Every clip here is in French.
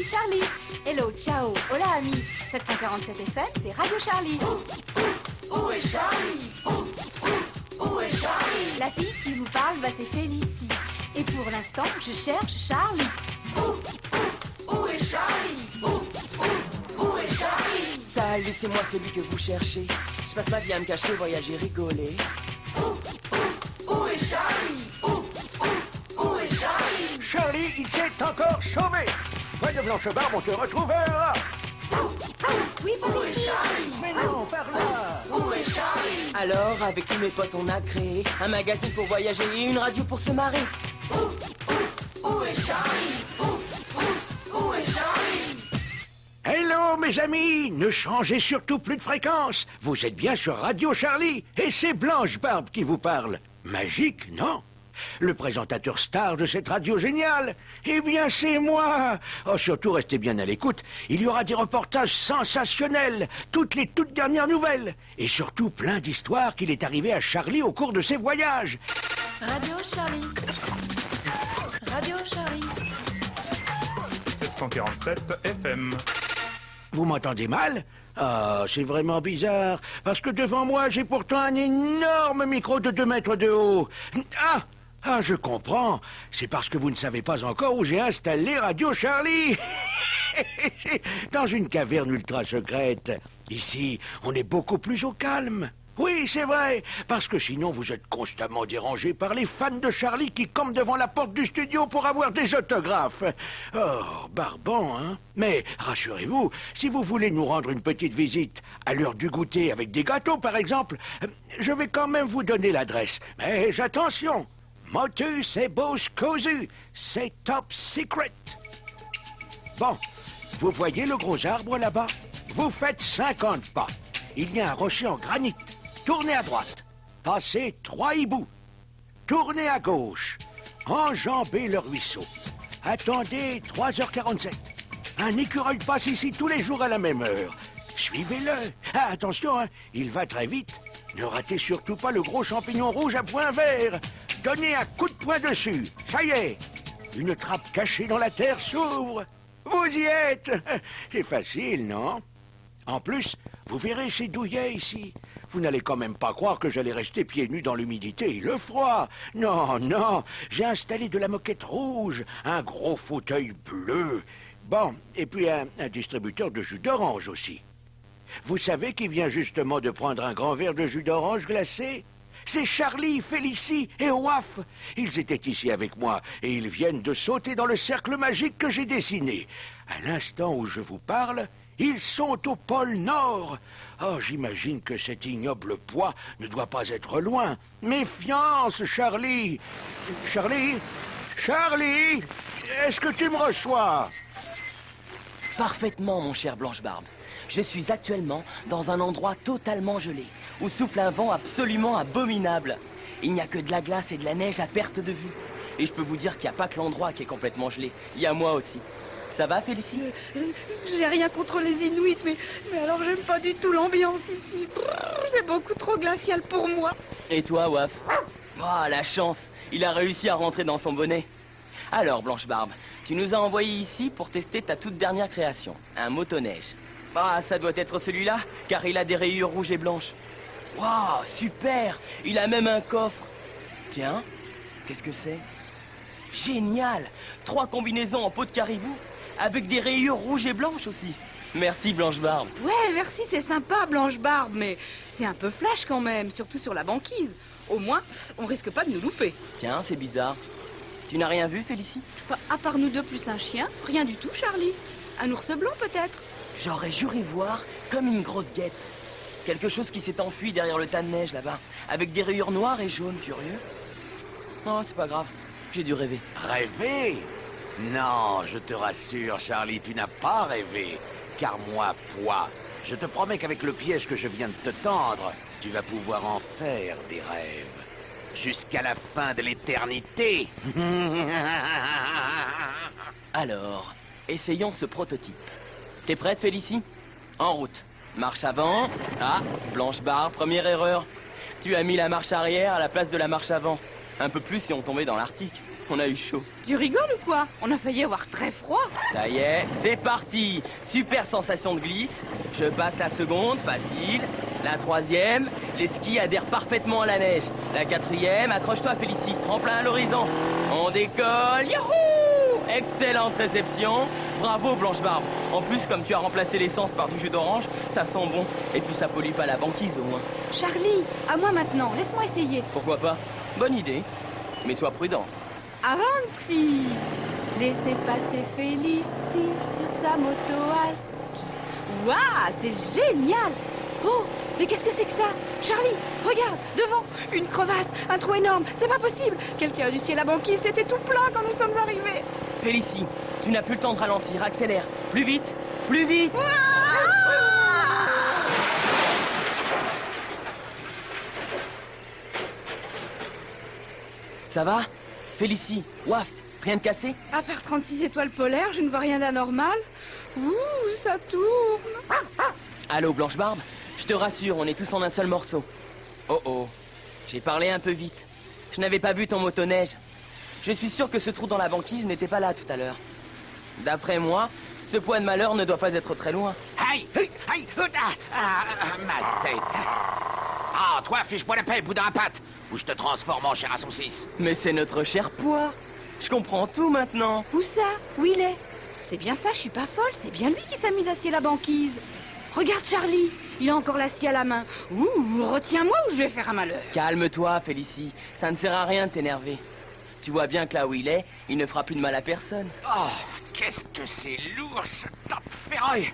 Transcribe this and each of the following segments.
Charlie. Hello, ciao, hola ami. 747 FM, c'est Radio Charlie. Où est Charlie? Où est Charlie? La fille qui vous parle, c'est Félicie. Et pour l'instant, je cherche Charlie. Où est Charlie? Où est Charlie? Salut, c'est moi celui que vous cherchez. Je passe ma vie à me cacher, voyager, rigoler. Où est Charlie? Où est Charlie? Charlie, il s'est encore sauvé. Foi de Blanche-Barbe, on te retrouvera. Oui, Où est Charlie? Mais non, par là. Où est Charlie? Alors, avec tous mes potes, on a créé un magazine pour voyager et une radio pour se marrer. Où est Charlie? Où est Charlie? Hello mes amis, ne changez surtout plus de fréquence. Vous êtes bien sur Radio Charlie et c'est Blanche-Barbe qui vous parle. Magique, non? Le présentateur star de cette radio géniale? Eh bien c'est moi. Oh, surtout restez bien à l'écoute. Il y aura des reportages sensationnels, toutes les toutes dernières nouvelles. Et surtout plein d'histoires qu'il est arrivé à Charlie au cours de ses voyages. Radio Charlie. Radio Charlie. 747 FM. Vous m'entendez mal? Ah, c'est vraiment bizarre, parce que devant moi, j'ai pourtant un énorme micro de 2 mètres de haut. Ah, je comprends. C'est parce que vous ne savez pas encore où j'ai installé Radio Charlie. Dans une caverne ultra secrète. Ici, on est beaucoup plus au calme. Oui, c'est vrai, parce que sinon vous êtes constamment dérangé par les fans de Charlie qui campent devant la porte du studio pour avoir des autographes. Oh, barbant, hein? Mais rassurez-vous, si vous voulez nous rendre une petite visite à l'heure du goûter avec des gâteaux, par exemple, je vais quand même vous donner l'adresse. Mais attention, Motus et Boscosu, c'est top secret. Bon, vous voyez le gros arbre là-bas? Vous faites 50 pas. Il y a un rocher en granit. Tournez à droite, passez 3 hiboux, tournez à gauche, enjambez le ruisseau, attendez 3h47. Un écureuil passe ici tous les jours à la même heure. Suivez-le. Ah, attention, hein, il va très vite. Ne ratez surtout pas le gros champignon rouge à point vert. Donnez un coup de poing dessus. Ça y est, une trappe cachée dans la terre s'ouvre. Vous y êtes. C'est facile, non? En plus, vous verrez ces douillets ici. Vous n'allez quand même pas croire que j'allais rester pieds nus dans l'humidité et le froid. Non, non, j'ai installé de la moquette rouge, un gros fauteuil bleu. Bon, et puis un distributeur de jus d'orange aussi. Vous savez qui vient justement de prendre un grand verre de jus d'orange glacé? C'est Charlie, Félicie et Waf. Ils étaient ici avec moi et ils viennent de sauter dans le cercle magique que j'ai dessiné. À l'instant où je vous parle, ils sont au pôle Nord. Oh, j'imagine que cet ignoble poids ne doit pas être loin. Méfiance, Charlie. Charlie? Charlie? Est-ce que tu me reçois? Parfaitement, mon cher Blanche-Barbe. Je suis actuellement dans un endroit totalement gelé, où souffle un vent absolument abominable. Il n'y a que de la glace et de la neige à perte de vue. Et je peux vous dire qu'il n'y a pas que l'endroit qui est complètement gelé. Il y a moi aussi. Ça va, Félicie? J'ai rien contre les Inuits, mais alors j'aime pas du tout l'ambiance ici. C'est beaucoup trop glacial pour moi. Et toi, Waf? Oh, la chance! Il a réussi à rentrer dans son bonnet. Alors, Blanche-Barbe, tu nous as envoyé ici pour tester ta toute dernière création, un motoneige. Ah, ça doit être celui-là, car il a des rayures rouges et blanches. Waouh, super! Il a même un coffre. Tiens, qu'est-ce que c'est? Génial! 3 combinaisons en peau de caribou, avec des rayures rouges et blanches aussi. Merci, Blanche-Barbe. Ouais, merci, c'est sympa, Blanche-Barbe, mais c'est un peu flash quand même, surtout sur la banquise. Au moins, on risque pas de nous louper. Tiens, c'est bizarre. Tu n'as rien vu, Félicie? À part nous deux plus un chien, rien du tout, Charlie. Un ours blanc, peut-être? J'aurais juré voir comme une grosse guêpe. Quelque chose qui s'est enfui derrière le tas de neige là-bas, avec des rayures noires et jaunes, curieux. Non, c'est pas grave, j'ai dû rêver. Rêver? Non, je te rassure, Charlie, tu n'as pas rêvé. Car moi, Pois, je te promets qu'avec le piège que je viens de te tendre, tu vas pouvoir en faire des rêves. Jusqu'à la fin de l'éternité. Alors, essayons ce prototype. T'es prête, Félicie? En route. Marche avant. Ah, Blanche-Barbe, première erreur. Tu as mis la marche arrière à la place de la marche avant. Un peu plus si on tombait dans l'Arctique. On a eu chaud. Tu rigoles ou quoi? On a failli avoir très froid. Ça y est, c'est parti. Super sensation de glisse. Je passe la seconde, facile. La troisième, les skis adhèrent parfaitement à la neige. La quatrième, accroche-toi Félicie, tremplin à l'horizon. On décolle, youhou! Excellente réception. Bravo Blanche-Barbe. En plus, comme tu as remplacé l'essence par du jus d'orange, ça sent bon. Et puis ça pollue pas la banquise au moins. Charlie, à moi maintenant, laisse-moi essayer. Pourquoi pas? Bonne idée. Mais sois prudente. Avanti! Laissez passer Félicie sur sa moto à ski. Waouh, c'est génial! Oh, mais qu'est-ce que c'est que ça? Charlie, regarde, devant, une crevasse, un trou énorme, c'est pas possible! Quelqu'un a dû scier la banquise, c'était tout plein quand nous sommes arrivés! Félicie, tu n'as plus le temps de ralentir, accélère. Plus vite, plus vite! Ça va? Félicie, waf, rien de cassé? À part 36 étoiles polaires, je ne vois rien d'anormal. Ouh, ça tourne. Allô Blanche-Barbe? Je te rassure, on est tous en un seul morceau. Oh oh, j'ai parlé un peu vite. Je n'avais pas vu ton motoneige. Je suis sûr que ce trou dans la banquise n'était pas là tout à l'heure. D'après moi, ce point de malheur ne doit pas être très loin. Aïe, aïe, ma tête. Ah, toi, fiche-moi la paix, boudin à patte, ou je te transforme en chair à saucisse. Mais c'est notre cher poids. Je comprends tout maintenant. Où ça? Où il est? C'est bien ça, je suis pas folle, c'est bien lui qui s'amuse à scier la banquise. Regarde Charlie, il a encore la scie à la main. Ouh, retiens-moi ou je vais faire un malheur. Calme-toi, Félicie. Ça ne sert à rien de t'énerver. Tu vois bien que là où il est, il ne fera plus de mal à personne. Oh, qu'est-ce que c'est lourd, ce top ferraille.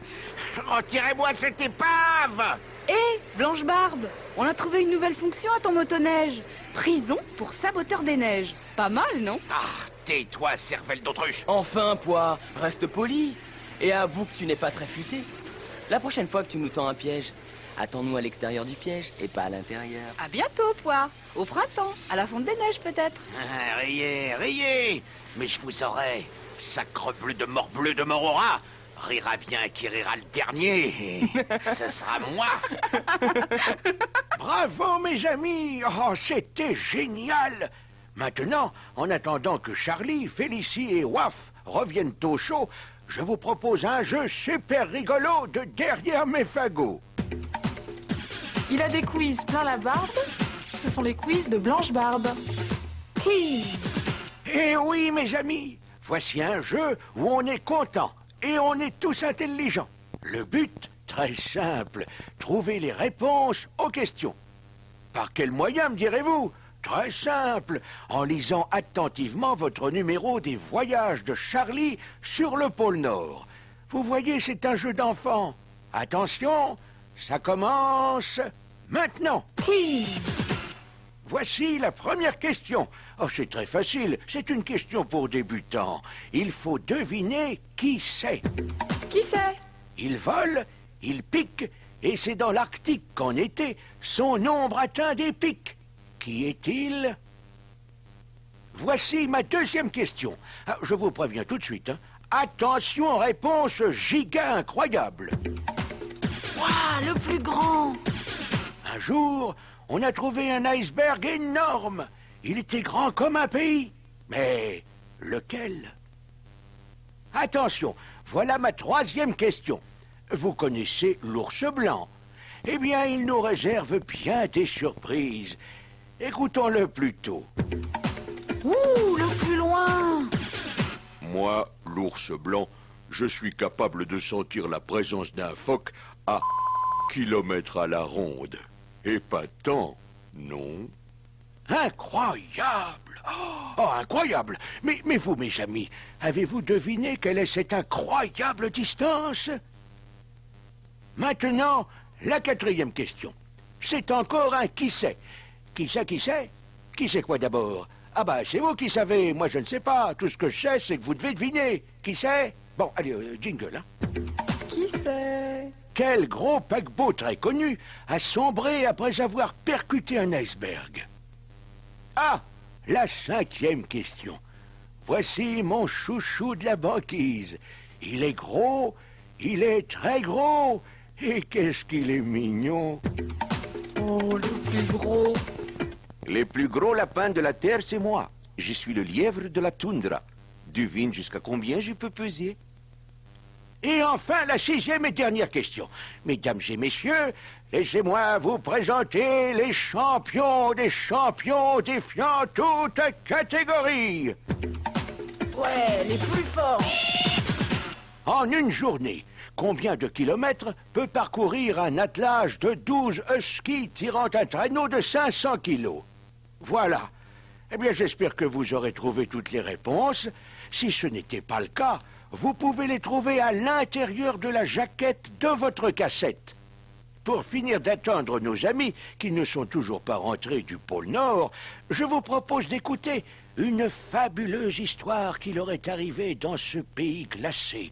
Retirez-moi cette épave. Hé, Blanche-Barbe, on a trouvé une nouvelle fonction à ton motoneige. Prison pour saboteur des neiges. Pas mal, non? Ah, tais-toi, cervelle d'autruche. Enfin, poids, reste poli. Et avoue que tu n'es pas très futé. La prochaine fois que tu nous tends un piège, attends-nous à l'extérieur du piège et pas à l'intérieur. À bientôt, Pois. Au printemps, à la fonte des neiges, peut-être. Ah, riez, riez. Mais je vous aurai, sacre bleu de Morora. Rira bien qui rira le dernier, et ce sera moi. Bravo, mes amis. Oh, c'était génial. Maintenant, en attendant que Charlie, Félicie et Waf reviennent au show, je vous propose un jeu super rigolo de derrière mes fagots. Il a des quiz plein la barbe. Ce sont les quiz de Blanche-Barbe. Oui. Eh oui, mes amis, voici un jeu où on est content et on est tous intelligents. Le but, très simple, trouver les réponses aux questions. Par quel moyen, me direz-vous? Très simple, en lisant attentivement votre numéro des voyages de Charlie sur le pôle Nord. Vous voyez, c'est un jeu d'enfant. Attention, ça commence maintenant. Oui. Voici la première question. Oh, c'est très facile, c'est une question pour débutants. Il faut deviner qui c'est. Qui c'est? Il vole, il pique, et c'est dans l'Arctique qu'en été, son nombre atteint des pics. Qui est-il? Voici ma deuxième question. Ah, je vous préviens tout de suite. Attention, réponse giga incroyable. Waouh, le plus grand! Un jour, on a trouvé un iceberg énorme. Il était grand comme un pays. Mais lequel? Attention, voilà ma troisième question. Vous connaissez l'ours blanc. Eh bien, il nous réserve bien des surprises. Écoutons-le plutôt. Ouh, le plus loin! Moi, l'ours blanc, je suis capable de sentir la présence d'un phoque à kilomètres à la ronde. Et pas tant, non? Incroyable! Oh, incroyable! Mais vous, mes amis, avez-vous deviné quelle est cette incroyable distance? Maintenant, la quatrième question. C'est encore un qui sait. Qui sait, qui sait? Qui sait quoi d'abord? Ah bah, c'est vous qui savez, moi je ne sais pas. Tout ce que je sais, c'est que vous devez deviner. Qui sait? Bon, allez, jingle, hein. Qui c'est? Quel gros paquebot très connu a sombré après avoir percuté un iceberg? Ah, la cinquième question. Voici mon chouchou de la banquise. Il est gros, il est très gros, et qu'est-ce qu'il est mignon. Oh, le plus gros. Les plus gros lapins de la Terre, c'est moi. Je suis le lièvre de la toundra. Devine jusqu'à combien je peux peser. Et enfin, la 6e et dernière question. Mesdames et messieurs, laissez-moi vous présenter les champions défiant toute catégorie. Ouais, les plus forts. En une journée, combien de kilomètres peut parcourir un attelage de 12 huskies tirant un traîneau de 500 kilos? Voilà. Eh bien, j'espère que vous aurez trouvé toutes les réponses. Si ce n'était pas le cas, vous pouvez les trouver à l'intérieur de la jaquette de votre cassette. Pour finir d'attendre nos amis qui ne sont toujours pas rentrés du pôle Nord, je vous propose d'écouter une fabuleuse histoire qui leur est arrivée dans ce pays glacé.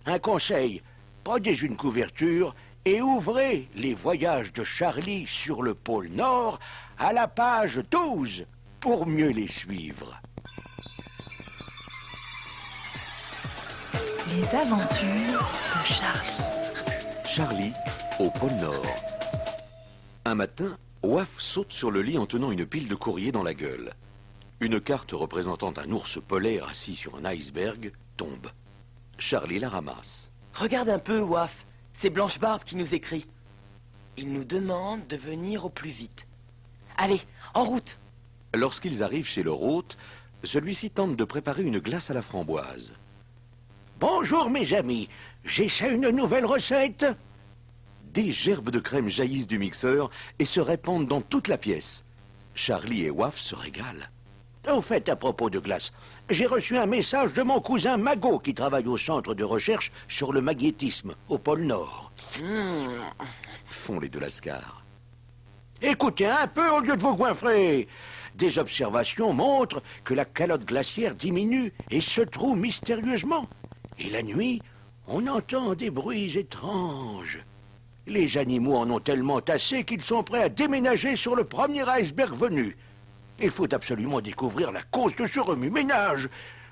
Un conseil, prenez une couverture et ouvrez les voyages de Charlie sur le pôle Nord à la page 12 pour mieux les suivre. Les aventures de Charlie. Charlie, au pôle Nord. Un matin, Waf saute sur le lit en tenant une pile de courrier dans la gueule. Une carte représentant un ours polaire assis sur un iceberg tombe. Charlie la ramasse. Regarde un peu, Waf. C'est Blanche Barbe qui nous écrit. Il nous demande de venir au plus vite. Allez, en route. Lorsqu'ils arrivent chez leur hôte, celui-ci tente de préparer une glace à la framboise. Bonjour mes amis, j'essaie une nouvelle recette. Des gerbes de crème jaillissent du mixeur et se répandent dans toute la pièce. Charlie et Waf se régalent. Au fait, à propos de glace, j'ai reçu un message de mon cousin Mago qui travaille au centre de recherche sur le magnétisme au pôle Nord. Font les de Lascar. Écoutez un peu au lieu de vous goinfrer. Des observations montrent que la calotte glaciaire diminue et se trouve mystérieusement. Et la nuit, on entend des bruits étranges. Les animaux en ont tellement assez qu'ils sont prêts à déménager sur le premier iceberg venu. Il faut absolument découvrir la cause de ce remue-ménage.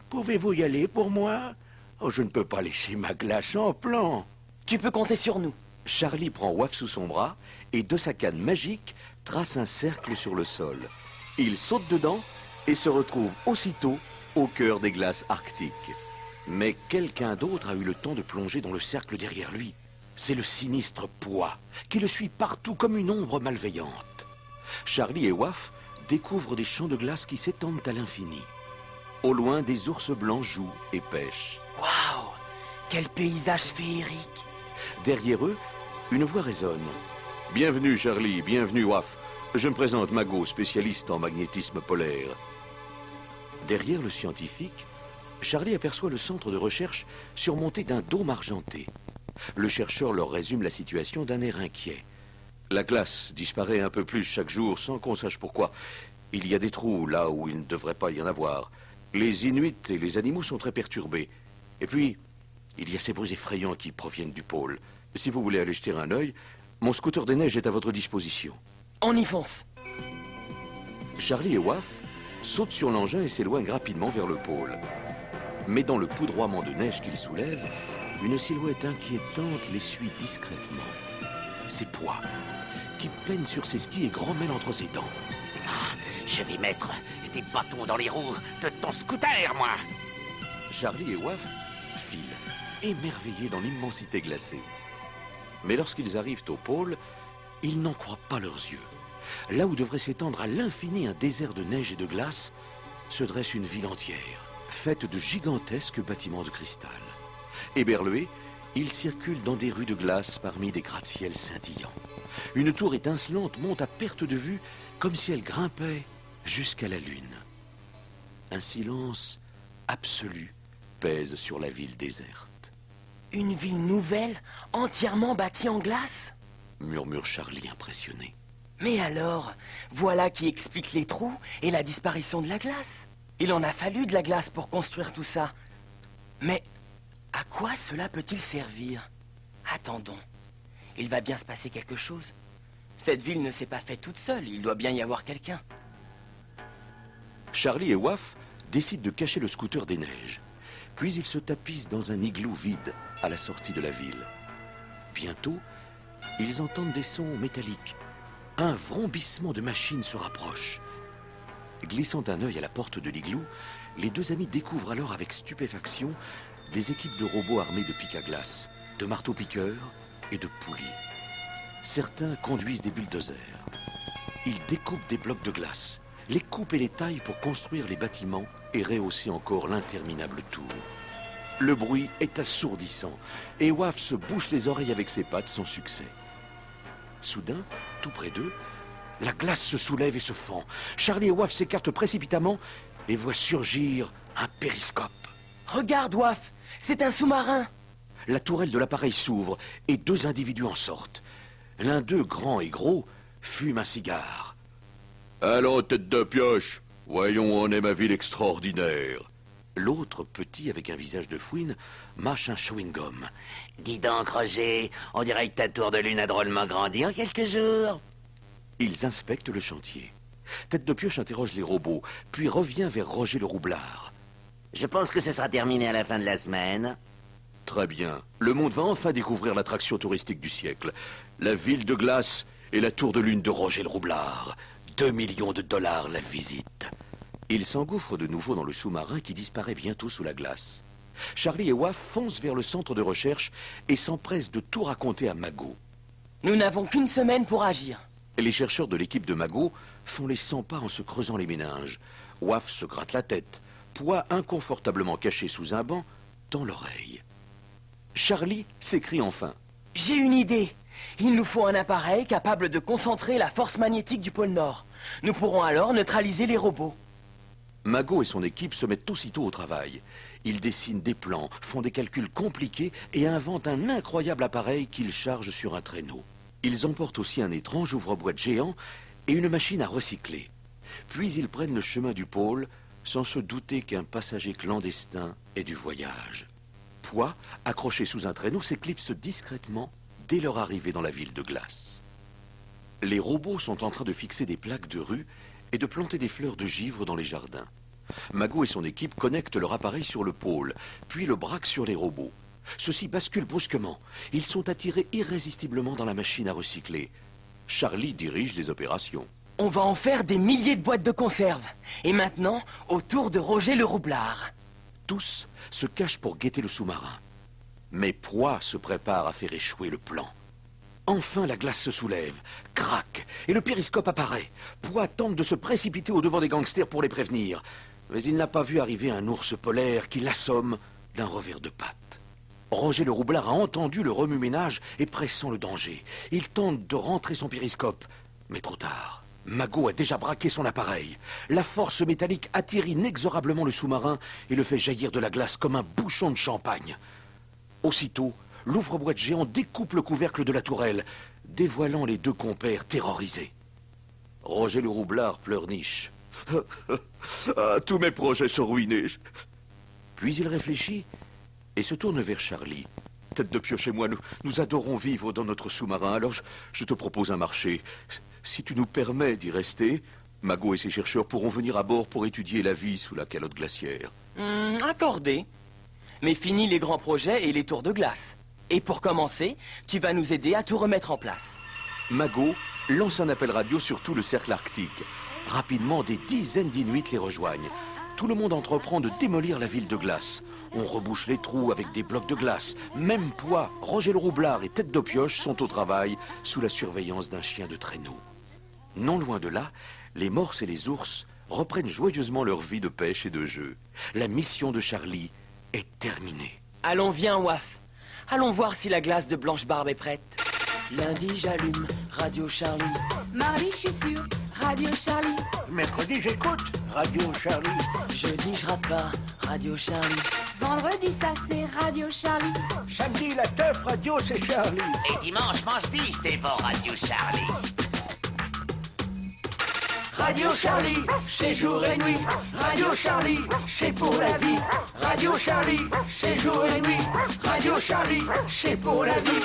Pouvez-vous y aller pour moi? Oh, je ne peux pas laisser ma glace en plan. Tu peux compter sur nous. Charlie prend Waf sous son bras et de sa canne magique trace un cercle sur le sol. Il saute dedans et se retrouve aussitôt au cœur des glaces arctiques. Mais quelqu'un d'autre a eu le temps de plonger dans le cercle derrière lui. C'est le sinistre Poids, qui le suit partout comme une ombre malveillante. Charlie et Waf découvrent des champs de glace qui s'étendent à l'infini. Au loin, des ours blancs jouent et pêchent. Waouh! Quel paysage féerique! Derrière eux, une voix résonne. « Bienvenue, Charlie, bienvenue, Waf. Je me présente Mago, spécialiste en magnétisme polaire. » Derrière le scientifique, Charlie aperçoit le centre de recherche surmonté d'un dôme argenté. Le chercheur leur résume la situation d'un air inquiet. La glace disparaît un peu plus chaque jour sans qu'on sache pourquoi. Il y a des trous là où il ne devrait pas y en avoir. Les Inuits et les animaux sont très perturbés. Et puis, il y a ces bruits effrayants qui proviennent du pôle. Si vous voulez aller jeter un œil, mon scooter des neiges est à votre disposition. On y fonce. Charlie et Waf sautent sur l'engin et s'éloignent rapidement vers le pôle. Mais dans le poudroiement de neige qu'ils soulèvent, une silhouette inquiétante les suit discrètement. C'est Poids, qui peine sur ses skis et grommelle entre ses dents. Je vais mettre des bâtons dans les roues de ton scooter, moi. Charlie et Waf filent, émerveillés dans l'immensité glacée. Mais lorsqu'ils arrivent au pôle, ils n'en croient pas leurs yeux. Là où devrait s'étendre à l'infini un désert de neige et de glace, se dresse une ville entière, faite de gigantesques bâtiments de cristal. Éberlués, ils circulent dans des rues de glace parmi des gratte-ciels scintillants. Une tour étincelante monte à perte de vue comme si elle grimpait jusqu'à la lune. Un silence absolu pèse sur la ville déserte. Une ville nouvelle, entièrement bâtie en glace? Murmure Charlie impressionné. Mais alors, voilà qui explique les trous et la disparition de la glace. Il en a fallu de la glace pour construire tout ça. Mais à quoi cela peut-il servir? Attendons. Il va bien se passer quelque chose. Cette ville ne s'est pas faite toute seule, il doit bien y avoir quelqu'un. Charlie et Waf décident de cacher le scooter des neiges. Puis ils se tapissent dans un igloo vide à la sortie de la ville. Bientôt, ils entendent des sons métalliques. Un vrombissement de machines se rapproche. Glissant un œil à la porte de l'igloo, les deux amis découvrent alors avec stupéfaction des équipes de robots armés de pics à glace, de marteaux-piqueurs et de poulies. Certains conduisent des bulldozers. Ils découpent des blocs de glace, les coupent et les taillent pour construire les bâtiments et rehausser encore l'interminable tour. Le bruit est assourdissant et Waf se bouche les oreilles avec ses pattes sans succès. Soudain, tout près d'eux, la glace se soulève et se fend. Charlie et Waf s'écartent précipitamment et voient surgir un périscope. Regarde, Waf, c'est un sous-marin. La tourelle de l'appareil s'ouvre et deux individus en sortent. L'un d'eux, grand et gros, fume un cigare. Allons, tête de pioche, voyons où en est ma ville extraordinaire. L'autre, petit avec un visage de fouine, mâche un chewing-gum. Dis donc, Roger, on dirait que ta tour de lune a drôlement grandi en quelques jours. Ils inspectent le chantier. Tête de pioche interroge les robots, puis revient vers Roger le roublard. Je pense que ce sera terminé à la fin de la semaine. Très bien. Le monde va enfin découvrir l'attraction touristique du siècle. La ville de glace et la tour de lune de Roger le roublard. 2 millions de dollars la visite. Ils s'engouffrent de nouveau dans le sous-marin qui disparaît bientôt sous la glace. Charlie et Waf foncent vers le centre de recherche et s'empressent de tout raconter à Mago. Nous n'avons qu'une semaine pour agir. Les chercheurs de l'équipe de Mago font les 100 pas en se creusant les méninges. Waf se gratte la tête, Pois inconfortablement caché sous un banc, tend l'oreille. Charlie s'écrie enfin. J'ai une idée. Il nous faut un appareil capable de concentrer la force magnétique du pôle Nord. Nous pourrons alors neutraliser les robots. Mago et son équipe se mettent aussitôt au travail. Ils dessinent des plans, font des calculs compliqués et inventent un incroyable appareil qu'ils chargent sur un traîneau. Ils emportent aussi un étrange ouvre-boîte géant et une machine à recycler. Puis ils prennent le chemin du pôle sans se douter qu'un passager clandestin est du voyage. Pois, accroché sous un traîneau, s'éclipse discrètement dès leur arrivée dans la ville de glace. Les robots sont en train de fixer des plaques de rue et de planter des fleurs de givre dans les jardins. Mago et son équipe connectent leur appareil sur le pôle, puis le braquent sur les robots. Ceux-ci basculent brusquement. Ils sont attirés irrésistiblement dans la machine à recycler. Charlie dirige les opérations. On va en faire des milliers de boîtes de conserve. Et maintenant, au tour de Roger le roublard. Tous se cachent pour guetter le sous-marin. Mais Pois se prépare à faire échouer le plan. Enfin, la glace se soulève, craque, et le périscope apparaît. Pois tente de se précipiter au-devant des gangsters pour les prévenir. Mais il n'a pas vu arriver un ours polaire qui l'assomme d'un revers de patte. Roger le roublard a entendu le remue-ménage et pressent le danger. Il tente de rentrer son périscope, mais trop tard. Mago a déjà braqué son appareil. La force métallique attire inexorablement le sous-marin et le fait jaillir de la glace comme un bouchon de champagne. Aussitôt, l'ouvre-boîte géant découpe le couvercle de la tourelle, dévoilant les deux compères terrorisés. Roger le roublard pleurniche. Ah, tous mes projets sont ruinés. Puis il réfléchit et se tourne vers Charlie. Tête de pioche et moi, nous adorons vivre dans notre sous-marin, alors je te propose un marché. Si tu nous permets d'y rester, Mago et ses chercheurs pourront venir à bord pour étudier la vie sous la calotte glaciaire. Accordé. Mais fini les grands projets et les tours de glace. Et pour commencer, tu vas nous aider à tout remettre en place. Mago lance un appel radio sur tout le cercle arctique. Rapidement, des dizaines d'Inuits les rejoignent. Tout le monde entreprend de démolir la ville de glace. On rebouche les trous avec des blocs de glace. Même Pois, Roger le roublard et Tête de pioche sont au travail sous la surveillance d'un chien de traîneau. Non loin de là, les morses et les ours reprennent joyeusement leur vie de pêche et de jeu. La mission de Charlie est terminée. Allons, viens, Waf. Allons voir si la glace de Blanche-Barbe est prête. Lundi, j'allume Radio Charlie. Mardi, je suis sûre, Radio Charlie. Mercredi, j'écoute Radio Charlie. Jeudi, je rate pas. Radio Charlie. Vendredi, ça c'est Radio Charlie. Samedi, la teuf radio, c'est Charlie. Et dimanche, mange-dit, je dévore Radio Charlie. Radio Charlie, c'est jour et nuit. Radio Charlie, c'est pour la vie. Radio Charlie, c'est jour et nuit. Radio Charlie, c'est pour la vie.